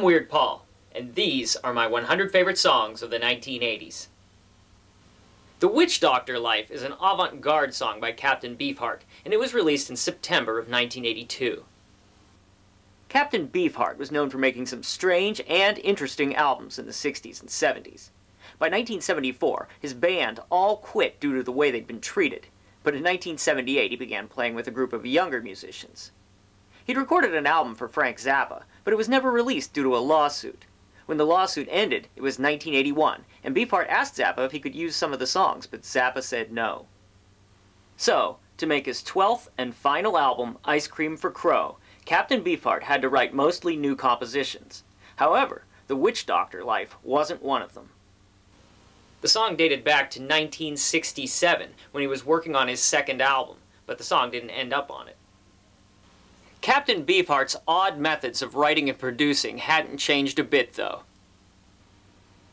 Weird Paul, and these are my 100 favorite songs of the 1980s. The Witch Doctor Life is an avant-garde song by Captain Beefheart, and it was released in September of 1982. Captain Beefheart was known for making some strange and interesting albums in the 60s and 70s. By 1974, his band all quit due to the way they'd been treated, but in 1978 he began playing with a group of younger musicians. He'd recorded an album for Frank Zappa, but it was never released due to a lawsuit. When the lawsuit ended, it was 1981, and Beefheart asked Zappa if he could use some of the songs, but Zappa said no. So, to make his 12th and final album, Ice Cream for Crow, Captain Beefheart had to write mostly new compositions. However, The Witch Doctor Life wasn't one of them. The song dated back to 1967, when he was working on his second album, but the song didn't end up on it. Captain Beefheart's odd methods of writing and producing hadn't changed a bit, though.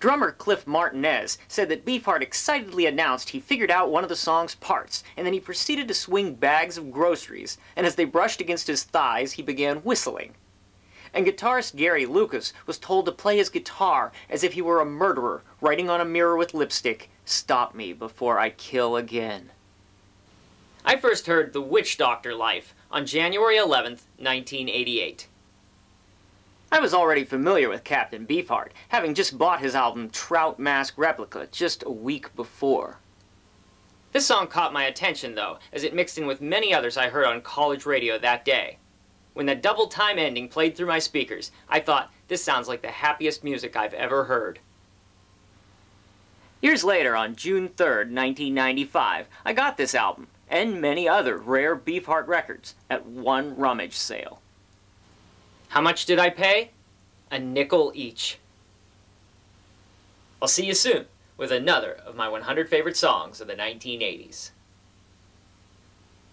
Drummer Cliff Martinez said that Beefheart excitedly announced he figured out one of the song's parts, and then he proceeded to swing bags of groceries, and as they brushed against his thighs, he began whistling. And guitarist Gary Lucas was told to play his guitar as if he were a murderer, writing on a mirror with lipstick, "Stop me before I kill again." I first heard The Witch Doctor Life on January 11th, 1988. I was already familiar with Captain Beefheart, having just bought his album Trout Mask Replica just a week before. This song caught my attention, though, as it mixed in with many others I heard on college radio that day. When the double time ending played through my speakers, I thought, this sounds like the happiest music I've ever heard. Years later, on June 3rd, 1995, I got this album, and many other rare Beefheart records, at one rummage sale. How much did I pay? A nickel each. I'll see you soon with another of my 100 favorite songs of the 1980s.